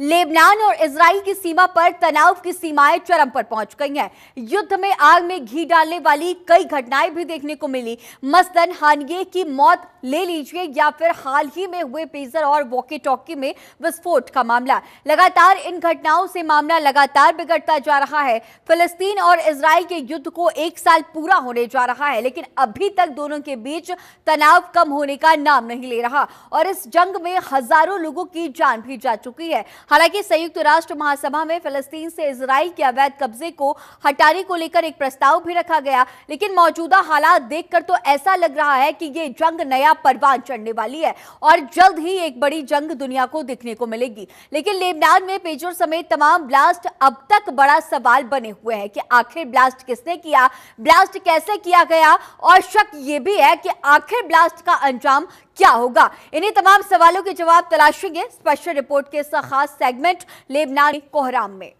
Lebanon और Israel की सीमा पर तनाव की सीमाएं चरम पर पहुंच गई हैं। युद्ध में आग में घी डालने वाली कई घटनाएं भी देखने को मिली। मसलन हानिये की मौत ले लीजिए या फिर हाल ही में हुए पेजर और वॉकी टॉकी में विस्फोट का मामला। लगातार इन घटनाओं से मामला लगातार बिगड़ता जा रहा है। फिलिस्तीन और इजराइल के युद्ध को 1 साल पूरा होने जा रहा है, लेकिन अभी तक दोनों के बीच तनाव कम होने का नाम नहीं ले रहा और इस जंग में हजारों लोगों की जान भी जा चुकी है। हालांकि संयुक्त राष्ट्र महासभा में फिलिस्तीन से इजराइल के अवैध कब्जे को हटाने को लेकर एक प्रस्ताव भी रखा गया, लेकिन मौजूदा हालात देखकर तो ऐसा लग रहा है कि ये जंग नया परवान चढ़ने वाली है और जल्द ही एक बड़ी जंग दुनिया को देखने को मिलेगी। लेकिन लेबनान में पेजर समेत तमाम ब्लास्ट अब तक बड़ा सवाल बने हुए हैं कि आखिर ब्लास्ट किसने किया, ब्लास्ट कैसे किया गया और शक ये भी है कि आखिर ब्लास्ट का अंजाम क्या होगा। इन्हीं तमाम सवालों के जवाब तलाशेंगे स्पेशल रिपोर्ट के इस खास सेगमेंट लेबनान कोहराम में।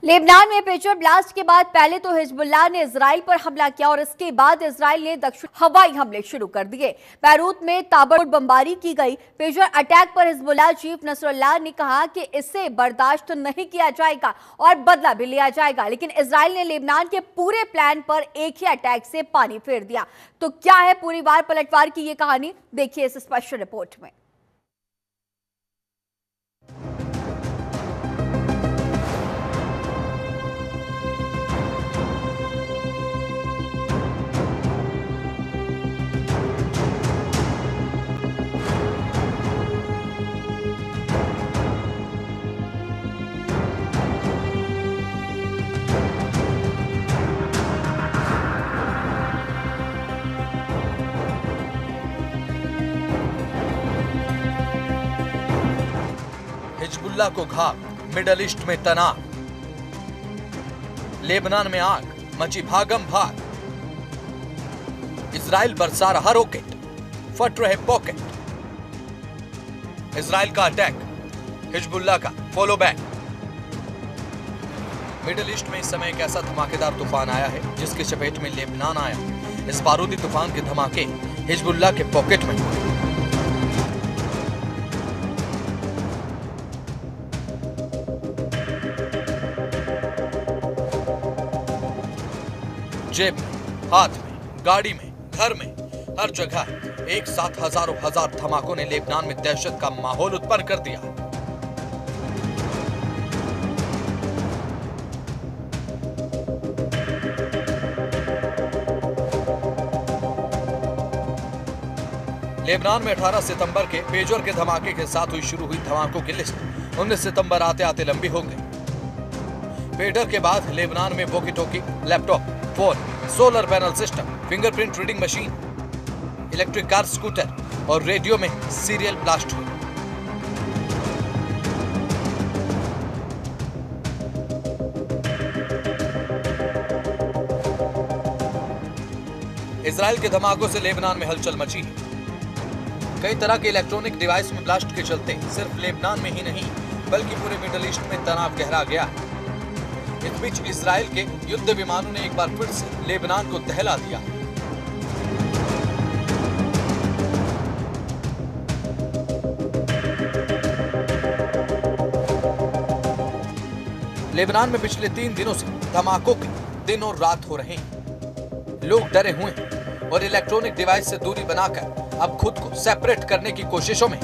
लेबनान में पेजर ब्लास्ट के बाद पहले तो हिजबुल्लाह ने इजराइल पर हमला किया और इसके बाद इजराइल ने दक्षिण हवाई हमले शुरू कर दिए। बैरूत में ताबड़तोड़ बमबारी की गई। पेजर अटैक पर हिजबुल्लाह चीफ नसरुल्लाह ने कहा कि इसे बर्दाश्त नहीं किया जाएगा और बदला भी लिया जाएगा, लेकिन इजराइल ने लेबनान के पूरे प्लान पर एक ही अटैक से पानी फेर दिया। तो क्या है पूरी वार पलटवार की ये कहानी, देखिए इस स्पेशल रिपोर्ट में। हिजबुल्लाह को घाव, मिडल ईस्ट में तनाव, लेबनान में आग, मची भागम भाग, इजराइल बरसा रहा रॉकेट, फट रहे पॉकेट, इजराइल का अटैक, हिजबुल्लाह का फॉलो बैक। मिडल ईस्ट में इस समय एक ऐसा धमाकेदार तूफान आया है जिसकी चपेट में लेबनान आया। इस बारूदी तूफान के धमाके हिजबुल्लाह के पॉकेट में हुए। जेब में, हाथ में, गाड़ी में, घर में, हर जगह एक साथ हजारों हजार धमाकों ने लेबनान में दहशत का माहौल उत्पन्न कर दिया। लेबनान में 18 सितंबर के पेजर के धमाके के साथ शुरू हुई धमाकों की लिस्ट 19 सितंबर आते आते लंबी हो गई। पेजर के बाद लेबनान में walkie talkie, laptop, phone, solar panel system, fingerprint reading machine, electric car, scooter और रेडियो में सीरियल ब्लास्ट हुए। इजराइल के धमाकों से लेबनान में हलचल मची है। कई तरह के इलेक्ट्रॉनिक डिवाइस में ब्लास्ट के चलते सिर्फ लेबनान में ही नहीं बल्कि पूरे मिडल ईस्ट में तनाव गहरा गया है। इस बीच इजराइल के युद्ध विमानों ने एक बार फिर से लेबनान को दहला दिया। लेबनान में पिछले 3 दिनों से धमाकों के दिन और रात हो रहे हैं। लोग डरे हुए हैं और इलेक्ट्रॉनिक डिवाइस से दूरी बनाकर अब खुद को सेपरेट करने की कोशिशों में।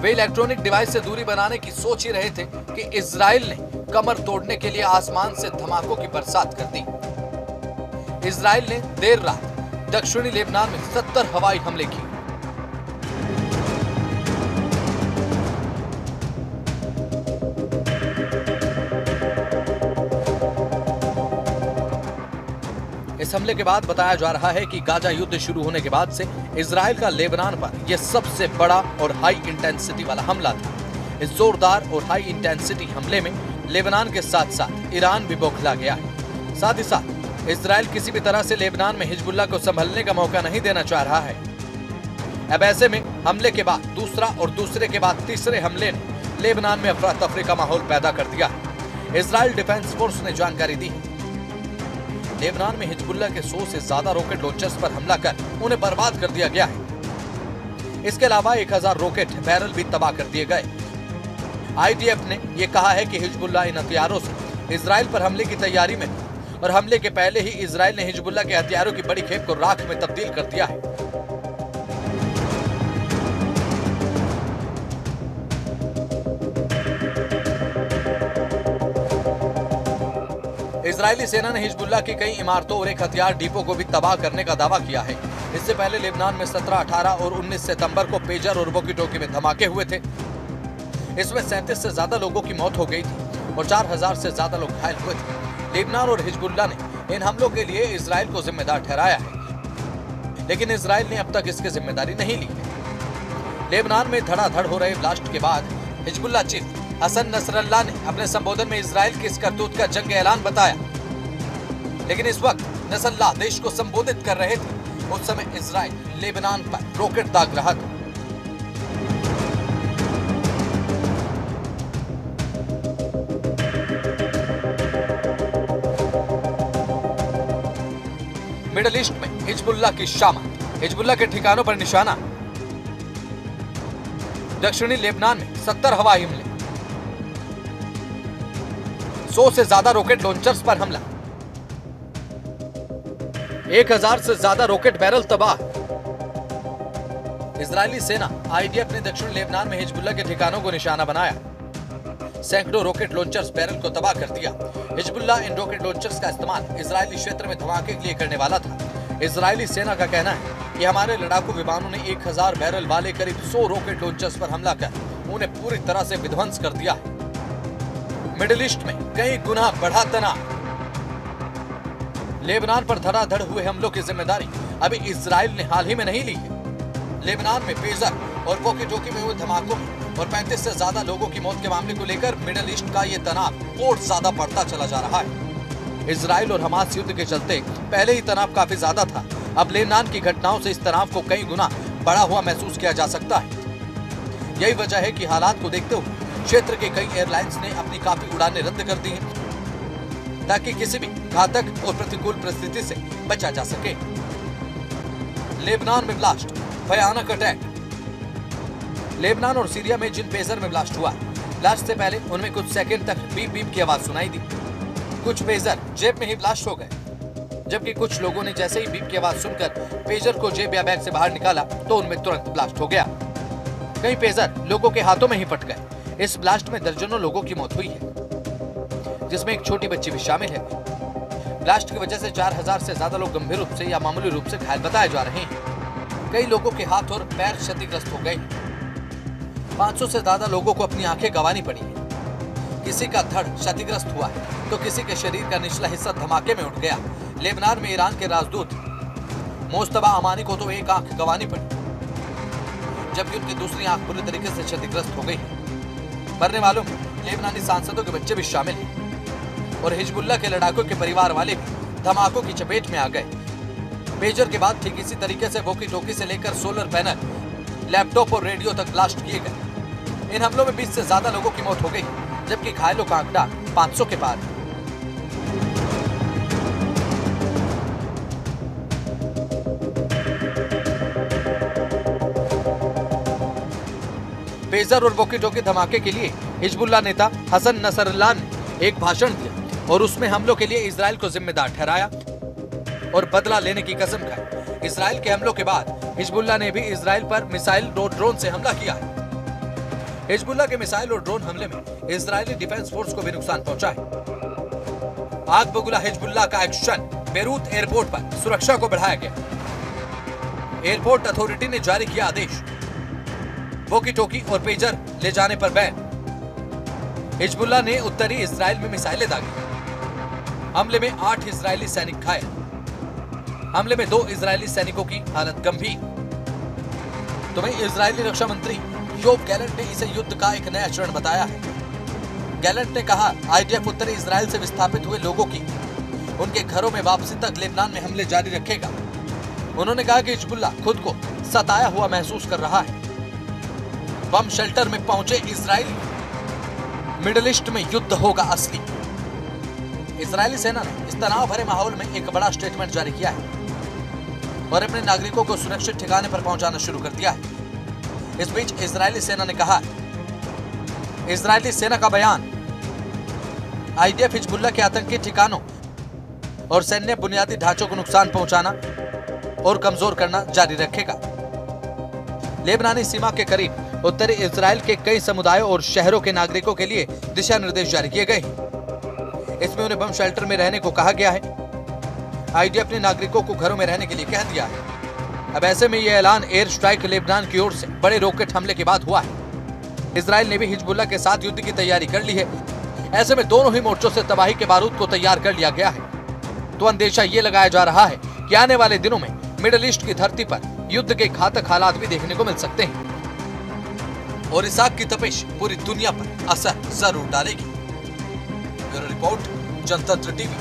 वे इलेक्ट्रॉनिक डिवाइस से दूरी बनाने की सोच ही रहे थे कि इजराइल ने कमर तोड़ने के लिए आसमान से धमाकों की बरसात कर दी। इजराइल ने देर रात दक्षिणी लेबनान में 70 हवाई हमले किए। इस हमले के बाद बताया जा रहा है कि गाजा युद्ध शुरू होने के बाद से इजराइल का लेबनान पर यह सबसे बड़ा और हाई इंटेंसिटी वाला हमला था। इस जोरदार और हाई इंटेंसिटी हमले में लेबनान के साथ साथ ईरान भी बौखला गया है। साथ ही साथ इजराइल किसी भी तरह से लेबनान में हिजबुल्लाह को संभलने का मौका नहीं देना चाह रहा है। अब ऐसे में हमले के बाद दूसरा और दूसरे के बाद तीसरे हमले ने लेबनान में अफरा तफरी का माहौल पैदा कर दिया है। इजराइल डिफेंस फोर्स ने जानकारी दी है। लेबनान में हिजबुल्लाह के 100 से ज्यादा रॉकेट लॉन्चर्स पर हमला कर उन्हें बर्बाद कर दिया गया है। इसके अलावा 1000 रॉकेट बैरल भी तबाह कर दिए गए। आईडीएफ ने यह कहा है कि हिजबुल्लाह इन हथियारों से इजराइल पर हमले की तैयारी में था और हमले के पहले ही इजराइल ने हिजबुल्लाह के हथियारों की बड़ी खेप को राख में तब्दील कर दिया है। इजरायली सेना ने हिजबुल्लाह की कई इमारतों और एक हथियार डिपो को भी तबाह करने का दावा किया है। इससे पहले लेबनान में 17, 18 और 19 सितंबर को पेजर और वॉकी टॉकी में धमाके हुए थे। इसमें 37 से ज्यादा लोगों की मौत हो गई थी और 4000 से ज्यादा लोग घायल हुए थे। लेबनान और हिजबुल्लाह ने इन हमलों के लिए इजराइल को जिम्मेदार ठहराया है, लेकिन इजराइल ने अब तक इसकी जिम्मेदारी नहीं ली है। लेबनान में धड़ाधड़ हो रहे ब्लास्ट के बाद हिजबुल्लाह चीफ हसन नसरल्लाह ने अपने संबोधन में इजराइल की इस करतूत का जंग ऐलान बताया, लेकिन इस वक्त नसरल्लाह देश को संबोधित कर रहे थे। उस समय इजराइल लेबनान पर रॉकेट दाग रहा था। मिडल ईस्ट में हिजबुल्लाह की शामत, हिजबुल्लाह के ठिकानों पर निशाना। दक्षिणी लेबनान में 70 हवाई हमले, 100 से ज्यादा रॉकेट लॉन्चर्स पर हमला, 1000 से ज्यादा रॉकेट बैरल तबाह। इजरायली सेना आईडीएफ ने दक्षिण लेबनान में हिजबुल्लाह के ठिकानों को निशाना बनाया। सैकड़ों रॉकेट लॉन्चर्स बैरल को तबाह कर दिया। हिजबुल्लाह इन रॉकेट लॉन्चर्स का इस्तेमाल इजरायली क्षेत्र में धमाके के लिए करने वाला था। इजरायली सेना का कहना है कि हमारे लड़ाकू विमानों ने 1000 बैरल वाले करीब 100 रॉकेट लॉन्चर्स पर हमला कर उन्हें पूरी तरह से विध्वंस कर दिया है। मिडिल ईस्ट में कई गुना बढ़ा तनाव। लेबनान पर धड़ाधड़ हुए हमलों की जिम्मेदारी अभी इजराइल ने हाल ही में नहीं ली है। लेबनान में पेजर और वॉकी टॉकी में हुए धमाकों में और 35 से ज्यादा लोगों की मौत के मामले को लेकर मिडिल ईस्ट का ये तनाव और ज्यादा बढ़ता चला जा रहा है। इजराइल और हमास युद्ध के चलते पहले ही तनाव काफी ज्यादा था। अब लेबनान की घटनाओं से इस तनाव को कई गुना बढ़ा हुआ महसूस किया जा सकता है। यही वजह है कि हालात को देखते हुए क्षेत्र के कई एयरलाइंस ने अपनी काफी उड़ानें रद्द कर दी हैं, ताकि किसी भी घातक और प्रतिकूल परिस्थिति से बचा जा सके। लेबनान में ब्लास्ट, भयानक अटैक। लेबनान और सीरिया में जिन पेजर में ब्लास्ट हुआ, ब्लास्ट से पहले उनमें कुछ सेकंड तक बीप बीप की आवाज सुनाई दी। कुछ पेजर जेब में ही ब्लास्ट हो गए, जबकि कुछ लोगों ने जैसे ही बीप की आवाज सुनकर पेजर को जेब या बैग से बाहर निकाला तो उनमें तुरंत ब्लास्ट हो गया। कई पेजर लोगों के हाथों में ही फट गए। इस ब्लास्ट में दर्जनों लोगों की मौत हुई है, जिसमें एक छोटी बच्ची भी शामिल है। ब्लास्ट की वजह से 4000 से ज्यादा लोग गंभीर रूप से या मामूली रूप से घायल बताए जा रहे हैं। कई लोगों के हाथ और पैर क्षतिग्रस्त हो गए। 500 से ज्यादा लोगों को अपनी आंखें गंवानी पड़ी है। किसी का धड़ क्षतिग्रस्त हुआ है तो किसी के शरीर का निचला हिस्सा धमाके में उठ गया। लेबनान में ईरान के राजदूत मोस्तबा अमानी को तो एक आंख गंवानी पड़ी, जबकि उनकी दूसरी आंख पूरी तरीके से क्षतिग्रस्त हो गई। मरने वालों में लेबनानी सांसदों के बच्चे भी शामिल हैं और हिजबुल्लाह के लड़ाकों के परिवार वाले भी धमाकों की चपेट में आ गए। पेजर के बाद ठीक इसी तरीके से वॉकी टॉकी से लेकर सोलर पैनल, लैपटॉप और रेडियो तक ब्लास्ट किए गए। इन हमलों में 20 से ज्यादा लोगों की मौत हो गई, जबकि घायलों का आंकड़ा 500 के पार है। पेजर और वॉकी टॉकी धमाके के लिए हिजबुल्लाह नेता हसन नसरल्लाह ने एक भाषण दिया और उसमें हमलों के लिए इजराइल को जिम्मेदार ठहराया और बदला लेने की कसम खाई। इजराइल के हमलों के बाद हिजबुल्लाह ने भी इजराइल पर मिसाइल और ड्रोन से हमला किया है। हिजबुल्लाह के मिसाइल और ड्रोन हमले में इजरायली डिफेंस फोर्स को भी नुकसान पहुंचा है। आग बबूला हिजबुल्लाह का एक्शन। बेरूत एयरपोर्ट पर सुरक्षा को बढ़ाया गया। एयरपोर्ट अथॉरिटी ने जारी किया आदेश। वॉकी टॉकी और पेजर ले जाने पर बैन। हिजबुल्लाह ने उत्तरी इजराइल में मिसाइलें दागी। हमले में 8 इजरायली सैनिक घायल। हमले में 2 इजरायली सैनिकों की हालत गंभीर। तो वहीं इजरायली रक्षा मंत्री योव गैलेंट ने इसे युद्ध का एक नया चरण बताया है। गैलेंट ने कहा, आईडीएफ उत्तरी इजराइल से विस्थापित हुए लोगों की उनके घरों में वापसी तक लेबनान में हमले जारी रखेगा। उन्होंने कहा कि हिजबुल्लाह खुद को सताया हुआ महसूस कर रहा है। बम शेल्टर में पहुंचे इजरायली, मिडिल ईस्ट में युद्ध होगा असली। इजरायली सेना ने इस तनाव भरे माहौल में एक बड़ा स्टेटमेंट जारी किया है और अपने नागरिकों को सुरक्षित ठिकाने पर पहुंचाना शुरू कर दिया है। इस बीच इजरायली सेना ने कहा, इजरायली सेना का बयान, आईडीएफ हिजबुल्लाह के आतंकी ठिकानों और सैन्य बुनियादी ढांचों को नुकसान पहुंचाना और कमजोर करना जारी रखेगा। लेबनानी सीमा के करीब उत्तरी इजराइल के कई समुदायों और शहरों के नागरिकों के लिए दिशा निर्देश जारी किए गए हैं। इसमें उन्हें बम शेल्टर में रहने को कहा गया है। आईडीएफ ने नागरिकों को घरों में रहने के लिए कह दिया है। अब ऐसे में यह ऐलान एयर स्ट्राइक लेबनान की ओर से बड़े रॉकेट हमले के बाद हुआ है। इजराइल ने भी हिजबुल्लाह के साथ युद्ध की तैयारी कर ली है। ऐसे में दोनों ही मोर्चों से तबाही के बारूद को तैयार कर लिया गया है। तो अंदेशा ये लगाया जा रहा है कि आने वाले दिनों में मिडिल ईस्ट की धरती पर युद्ध के घातक हालात भी देखने को मिल सकते हैं और इस आग की तपिश पूरी दुनिया पर असर जरूर डालेगी। ब्यूरो रिपोर्ट, जनतंत्र टीवी।